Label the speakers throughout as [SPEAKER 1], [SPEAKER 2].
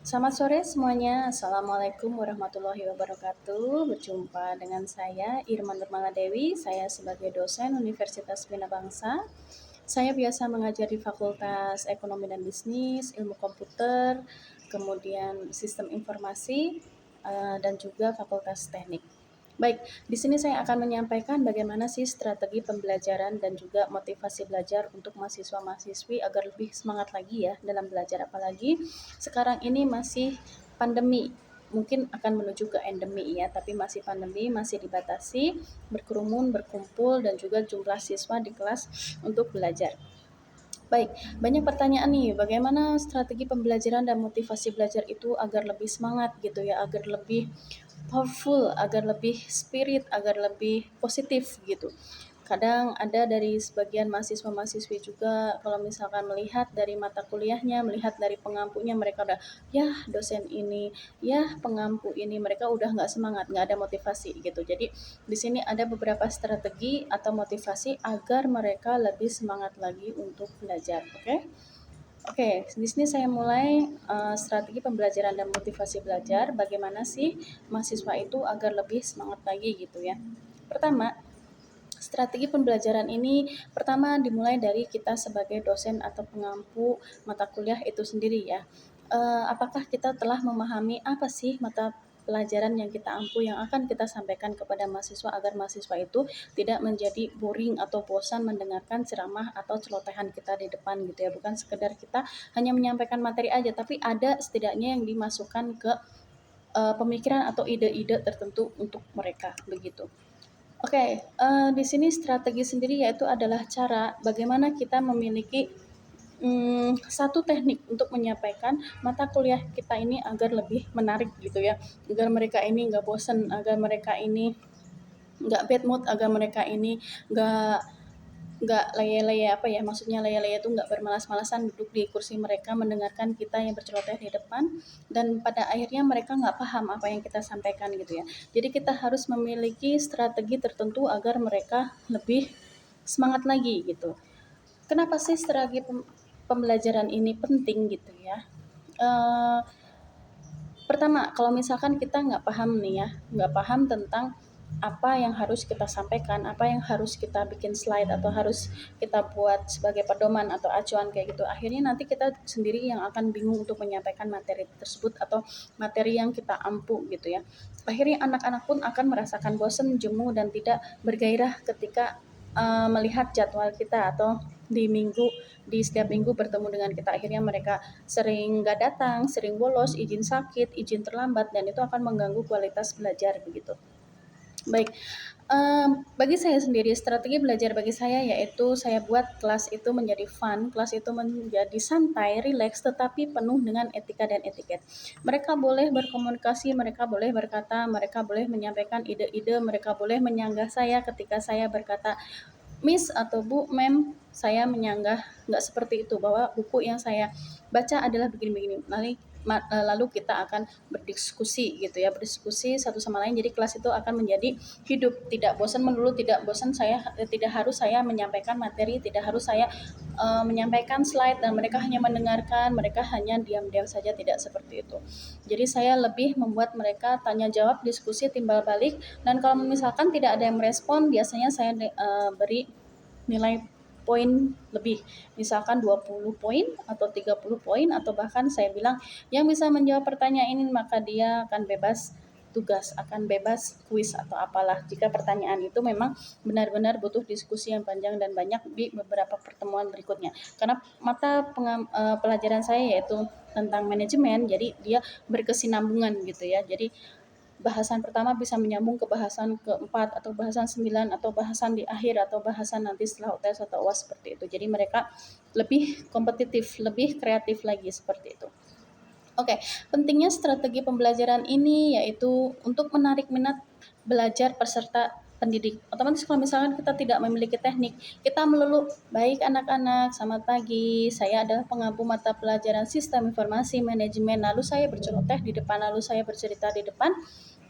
[SPEAKER 1] Selamat sore semuanya. Assalamualaikum warahmatullahi wabarakatuh. Berjumpa dengan saya Irma Nurmala Dewi. Saya sebagai dosen Universitas Bina Bangsa. Saya biasa mengajar di Fakultas Ekonomi dan Bisnis, Ilmu Komputer, kemudian Sistem Informasi, dan juga Fakultas Teknik. Baik, di sini saya akan menyampaikan bagaimana sih strategi pembelajaran dan juga motivasi belajar untuk mahasiswa-mahasiswi agar lebih semangat lagi ya dalam belajar, apalagi sekarang ini masih pandemi. Mungkin akan menuju ke endemi ya, tapi masih pandemi, masih dibatasi berkerumun, berkumpul, dan juga jumlah siswa di kelas untuk belajar. Baik, banyak pertanyaan nih, bagaimana strategi pembelajaran dan motivasi belajar itu agar lebih semangat gitu ya, agar lebih powerful, agar lebih spirit, agar lebih positif gitu. Kadang ada dari sebagian mahasiswa-mahasiswi juga kalau misalkan melihat dari mata kuliahnya, melihat dari pengampunya, mereka udah, ya dosen ini, ya pengampu ini, mereka udah nggak semangat, nggak ada motivasi gitu. Jadi di sini ada beberapa strategi atau motivasi agar mereka lebih semangat lagi untuk belajar. Oke, di sini saya mulai strategi pembelajaran dan motivasi belajar. Bagaimana sih mahasiswa itu agar lebih semangat lagi gitu ya. Pertama, strategi pembelajaran ini pertama dimulai dari kita sebagai dosen atau pengampu mata kuliah itu sendiri ya. Apakah kita telah memahami apa sih mata pelajaran yang kita ampu yang akan kita sampaikan kepada mahasiswa agar mahasiswa itu tidak menjadi boring atau bosan mendengarkan ceramah atau celotehan kita di depan gitu ya. Bukan sekedar kita hanya menyampaikan materi aja, tapi ada setidaknya yang dimasukkan ke pemikiran atau ide-ide tertentu untuk mereka begitu. Oke, di sini strategi sendiri yaitu adalah cara bagaimana kita memiliki satu teknik untuk menyampaikan mata kuliah kita ini agar lebih menarik gitu ya, agar mereka ini nggak bosan, agar mereka ini nggak bad mood, agar mereka ini nggak nggak leye-leye apa ya, maksudnya leye-leye itu nggak bermalas-malasan duduk di kursi mereka mendengarkan kita yang berceloteh di depan dan pada akhirnya mereka nggak paham apa yang kita sampaikan gitu ya. Jadi kita harus memiliki strategi tertentu agar mereka lebih semangat lagi gitu. Kenapa sih strategi pembelajaran ini penting gitu ya? Eh, Pertama, kalau misalkan kita nggak paham nih ya, nggak paham tentang apa yang harus kita sampaikan, apa yang harus kita bikin slide atau harus kita buat sebagai pedoman atau acuan kayak gitu. Akhirnya nanti kita sendiri yang akan bingung untuk menyampaikan materi tersebut atau materi yang kita ampu gitu ya. Akhirnya anak-anak pun akan merasakan bosan, jemu, dan tidak bergairah ketika melihat jadwal kita atau di setiap minggu bertemu dengan kita. Akhirnya mereka sering nggak datang, sering bolos, izin sakit, izin terlambat, dan itu akan mengganggu kualitas belajar begitu. Baik, bagi saya sendiri strategi belajar bagi saya yaitu saya buat kelas itu menjadi fun, kelas itu menjadi santai, rileks, tetapi penuh dengan etika dan etiket. Mereka boleh berkomunikasi, mereka boleh berkata, mereka boleh menyampaikan ide-ide, mereka boleh menyanggah saya ketika saya berkata Miss atau Bu, Mem, saya menyanggah nggak seperti itu, bahwa buku yang saya baca adalah begini-begini. Lalu kita akan berdiskusi gitu ya, berdiskusi satu sama lain. Jadi kelas itu akan menjadi hidup, tidak bosan melulu, tidak bosan tidak harus saya menyampaikan materi, tidak harus saya menyampaikan slide dan mereka hanya mendengarkan, mereka hanya diam-diam saja, tidak seperti itu. Jadi saya lebih membuat mereka tanya jawab, diskusi, timbal balik, dan kalau misalkan tidak ada yang merespon, biasanya saya beri nilai poin lebih, misalkan 20 poin atau 30 poin, atau bahkan saya bilang yang bisa menjawab pertanyaan ini maka dia akan bebas tugas, akan bebas kuis atau apalah jika pertanyaan itu memang benar-benar butuh diskusi yang panjang dan banyak di beberapa pertemuan berikutnya. Karena pelajaran saya yaitu tentang manajemen, jadi dia berkesinambungan gitu ya. Jadi bahasan pertama bisa menyambung ke bahasan keempat atau bahasan 9 atau bahasan di akhir atau bahasan nanti setelah UTS atau UAS seperti itu. Jadi mereka lebih kompetitif, lebih kreatif lagi seperti itu. Oke, pentingnya strategi pembelajaran ini yaitu untuk menarik minat belajar peserta pendidik. Otomatis kalau misalkan kita tidak memiliki teknik, kita melulu, baik anak-anak, selamat pagi, saya adalah pengampu mata pelajaran sistem informasi manajemen, lalu saya berceloteh di depan, lalu saya bercerita di depan,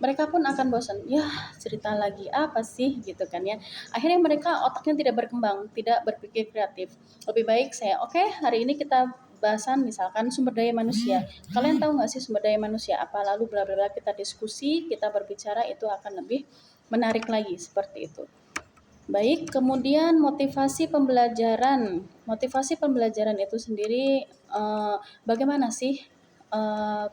[SPEAKER 1] mereka pun akan bosan. Ya, cerita lagi apa sih gitu kan ya. Akhirnya mereka otaknya tidak berkembang, tidak berpikir kreatif. Lebih baik saya, oke, hari ini kita bahasan misalkan sumber daya manusia. Kalian tahu nggak sih sumber daya manusia apa? Lalu bla bla bla, kita diskusi, kita berbicara, itu akan lebih menarik lagi seperti itu. Baik, kemudian motivasi pembelajaran. Motivasi pembelajaran itu sendiri bagaimana sih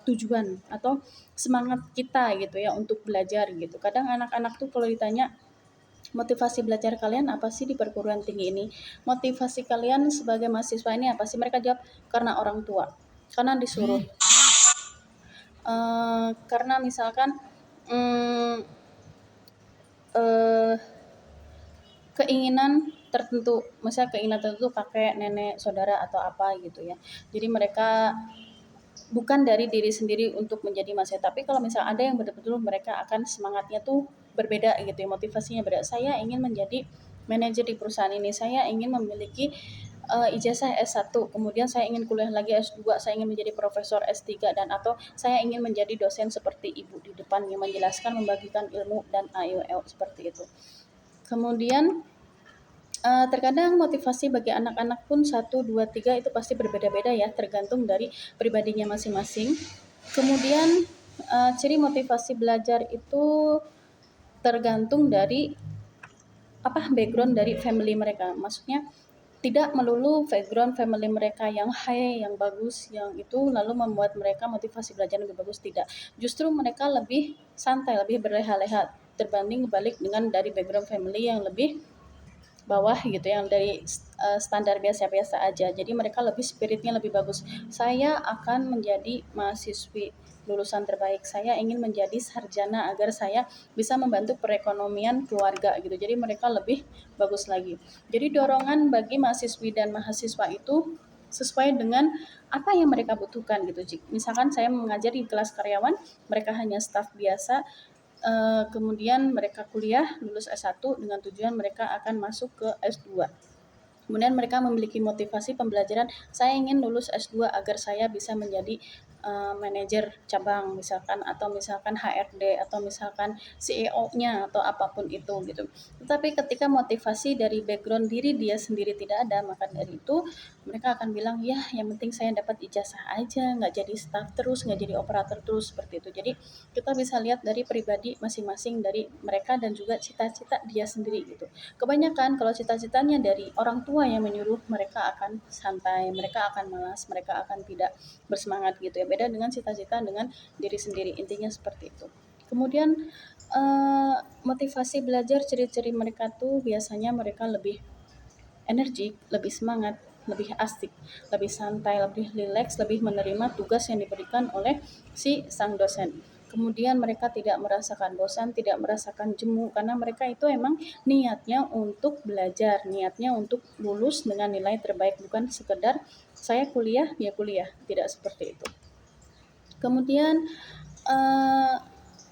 [SPEAKER 1] tujuan atau semangat kita gitu ya untuk belajar gitu. Kadang anak-anak tuh kalau ditanya motivasi belajar kalian apa sih di perguruan tinggi ini? Motivasi kalian sebagai mahasiswa ini apa sih? Mereka jawab karena orang tua, karena disuruh. Karena misalkan mm, eh, keinginan tertentu, misalnya keinginan tertentu kakek, nenek, saudara atau apa gitu ya. Jadi mereka bukan dari diri sendiri untuk menjadi mahasiswa, tapi kalau misalnya ada yang betul-betul mereka akan semangatnya tuh berbeda gitu ya, motivasinya berbeda. Saya ingin menjadi manajer di perusahaan ini, saya ingin memiliki ijazah S1, kemudian saya ingin kuliah lagi S2, saya ingin menjadi profesor S3, dan atau saya ingin menjadi dosen seperti ibu di depan yang menjelaskan, membagikan ilmu dan AIOL seperti itu. Kemudian terkadang motivasi bagi anak-anak pun 1, 2, 3 itu pasti berbeda-beda ya, tergantung dari pribadinya masing-masing. Kemudian ciri motivasi belajar itu tergantung dari background dari family mereka. Maksudnya tidak melulu background family mereka yang high, yang bagus, yang itu lalu membuat mereka motivasi belajar lebih bagus, tidak. Justru mereka lebih santai, lebih berleha-leha terbanding balik dengan dari background family yang lebih bawah gitu, yang dari standar biasa-biasa aja. Jadi mereka lebih spiritnya lebih bagus. Saya akan menjadi mahasiswi lulusan terbaik. Saya ingin menjadi sarjana agar saya bisa membantu perekonomian keluarga gitu. Jadi mereka lebih bagus lagi. Jadi dorongan bagi mahasiswi dan mahasiswa itu sesuai dengan apa yang mereka butuhkan gitu. Misalkan saya mengajar di kelas karyawan, mereka hanya staf biasa, kemudian mereka kuliah lulus S1 dengan tujuan mereka akan masuk ke S2. Kemudian mereka memiliki motivasi pembelajaran, saya ingin lulus S2 agar saya bisa menjadi manajer cabang misalkan, atau misalkan HRD, atau misalkan CEO-nya atau apapun itu gitu. Tetapi ketika motivasi dari background diri dia sendiri tidak ada, maka dari itu mereka akan bilang ya yang penting saya dapat ijazah aja, nggak jadi staff terus, nggak jadi operator terus seperti itu. Jadi kita bisa lihat dari pribadi masing-masing dari mereka dan juga cita-cita dia sendiri gitu. Kebanyakan kalau cita-citanya dari orang tua yang menyuruh, mereka akan santai, mereka akan malas, mereka akan tidak bersemangat gitu ya. Beda dengan cita-cita dengan diri sendiri, intinya seperti itu. Kemudian motivasi belajar, ciri-ciri mereka tuh biasanya mereka lebih energik, lebih semangat, lebih asik, lebih santai, lebih rileks, lebih menerima tugas yang diberikan oleh si sang dosen. Kemudian mereka tidak merasakan bosan, tidak merasakan jemu, karena mereka itu emang niatnya untuk belajar, niatnya untuk lulus dengan nilai terbaik, bukan sekedar saya kuliah, ya kuliah, tidak seperti itu. Kemudian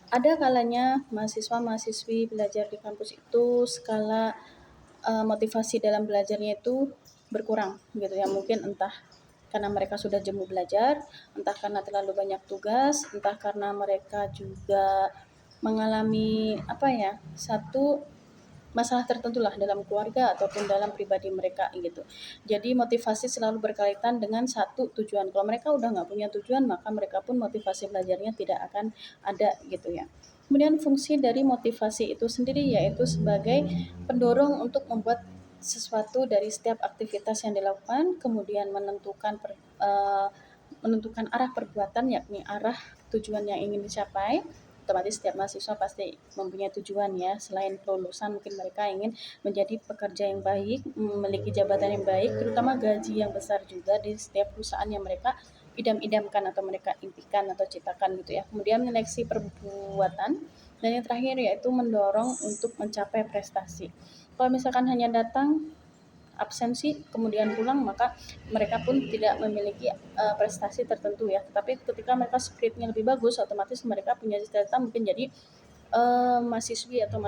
[SPEAKER 1] ada kalanya mahasiswa-mahasiswi belajar di kampus itu skala motivasi dalam belajarnya itu berkurang gitu ya, mungkin entah karena mereka sudah jemu belajar, entah karena terlalu banyak tugas, entah karena mereka juga mengalami satu masalah tertentu lah dalam keluarga ataupun dalam pribadi mereka gitu. Jadi motivasi selalu berkaitan dengan satu tujuan. Kalau mereka udah nggak punya tujuan, maka mereka pun motivasi belajarnya tidak akan ada gitu ya. Kemudian fungsi dari motivasi itu sendiri yaitu sebagai pendorong untuk membuat sesuatu dari setiap aktivitas yang dilakukan, kemudian menentukan arah perbuatan, yakni arah tujuan yang ingin dicapai. Otomatis setiap mahasiswa pasti mempunyai tujuan ya, selain kelulusan mungkin mereka ingin menjadi pekerja yang baik, memiliki jabatan yang baik, terutama gaji yang besar juga di setiap perusahaan yang mereka idam-idamkan atau mereka impikan atau citakan gitu ya. Kemudian menyeleksi perbuatan, dan yang terakhir yaitu mendorong untuk mencapai prestasi. Kalau misalkan hanya datang absensi kemudian pulang, maka mereka pun tidak memiliki prestasi tertentu ya. Tapi ketika mereka spiritnya lebih bagus, otomatis mereka punya cita-cita mungkin jadi mahasiswi atau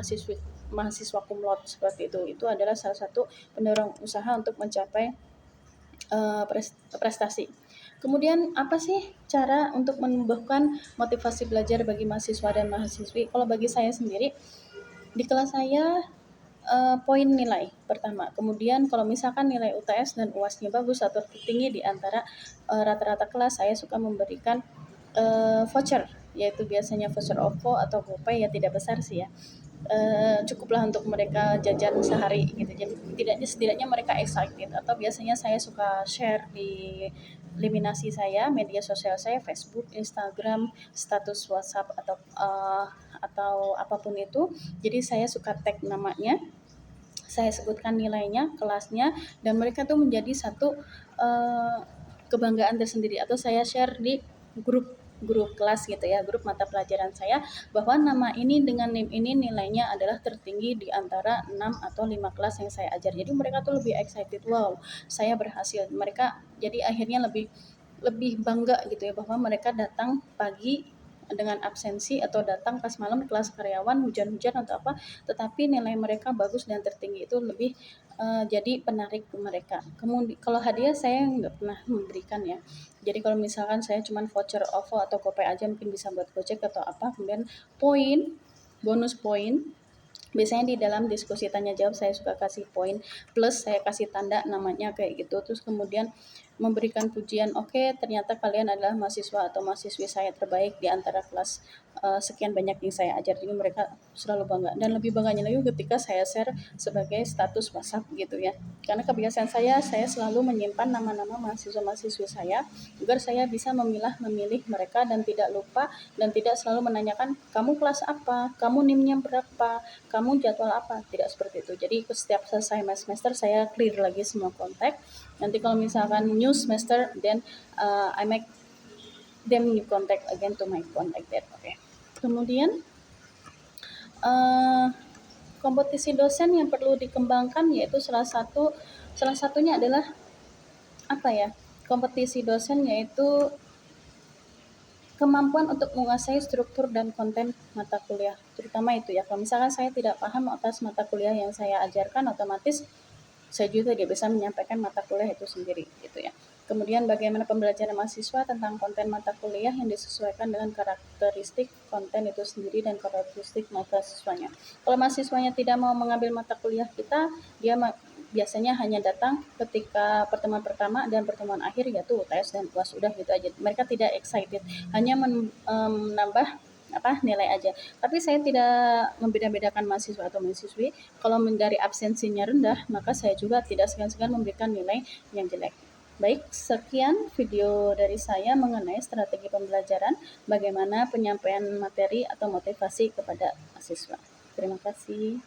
[SPEAKER 1] mahasiswa kumlot seperti itu. Itu adalah salah satu pendorong usaha untuk mencapai prestasi. Kemudian apa sih cara untuk menumbuhkan motivasi belajar bagi mahasiswa dan mahasiswi? Kalau bagi saya sendiri, di kelas saya poin nilai pertama. Kemudian kalau misalkan nilai UTS dan UAS-nya bagus atau tertinggi di antara rata-rata kelas, saya suka memberikan voucher, yaitu biasanya voucher OVO atau GoPay, ya tidak besar sih ya. Cukuplah untuk mereka jajan sehari gitu. Jadi setidaknya mereka excited. Atau biasanya saya suka share di eliminasi saya, media sosial saya, Facebook, Instagram, status WhatsApp atau apapun itu. Jadi saya suka tag namanya, saya sebutkan nilainya, kelasnya, dan mereka tuh menjadi satu kebanggaan tersendiri. Atau saya share di grup kelas gitu ya, grup mata pelajaran saya, bahwa nama ini dengan NIM ini nilainya adalah tertinggi di antara 6 atau 5 kelas yang saya ajar. Jadi mereka tuh lebih excited, wow, saya berhasil. Mereka jadi akhirnya lebih lebih bangga gitu ya, bahwa mereka datang pagi dengan absensi atau datang pas malam kelas karyawan hujan-hujan atau apa, tetapi nilai mereka bagus dan tertinggi, itu lebih jadi penarik ke mereka. Kemudian kalau hadiah saya nggak pernah memberikan ya. Jadi kalau misalkan saya cuma voucher OVO atau GoPay aja, mungkin bisa buat Gojek atau apa. Kemudian poin, bonus poin, biasanya di dalam diskusi tanya jawab saya suka kasih poin plus, saya kasih tanda namanya kayak gitu. Terus kemudian memberikan pujian, oke, ternyata kalian adalah mahasiswa atau mahasiswi saya terbaik di antara kelas sekian banyak yang saya ajar. Jadi mereka selalu bangga, dan lebih bangganya lagi ketika saya share sebagai status WhatsApp gitu ya. Karena kebiasaan saya selalu menyimpan nama-nama mahasiswa-mahasiswi saya agar saya bisa memilih mereka dan tidak lupa, dan tidak selalu menanyakan kamu kelas apa, kamu NIM-nya berapa, kamu jadwal apa, tidak seperti itu. Jadi setiap selesai semester saya clear lagi semua kontak. Nanti kalau misalkan new semester, then I make them new contact again to my contact there. Okay. Kemudian kompetisi dosen yang perlu dikembangkan, yaitu salah satunya adalah apa ya? Kompetisi dosen yaitu kemampuan untuk menguasai struktur dan konten mata kuliah, terutama itu ya. Kalau misalkan saya tidak paham atas mata kuliah yang saya ajarkan, otomatis saya juga tidak bisa menyampaikan mata kuliah itu sendiri gitu ya. Kemudian bagaimana pembelajaran mahasiswa tentang konten mata kuliah yang disesuaikan dengan karakteristik konten itu sendiri dan karakteristik mahasiswanya. Kalau mahasiswanya tidak mau mengambil mata kuliah kita, dia biasanya hanya datang ketika pertemuan pertama dan pertemuan akhir, yaitu UTS dan UAS, udah gitu aja. Mereka tidak excited, hanya menambah nilai aja. Tapi saya tidak membeda-bedakan mahasiswa atau mahasiswi. Kalau dari absensinya rendah, maka saya juga tidak segan-segan memberikan nilai yang jelek. Baik, sekian video dari saya mengenai strategi pembelajaran, bagaimana penyampaian materi atau motivasi kepada mahasiswa. Terima kasih.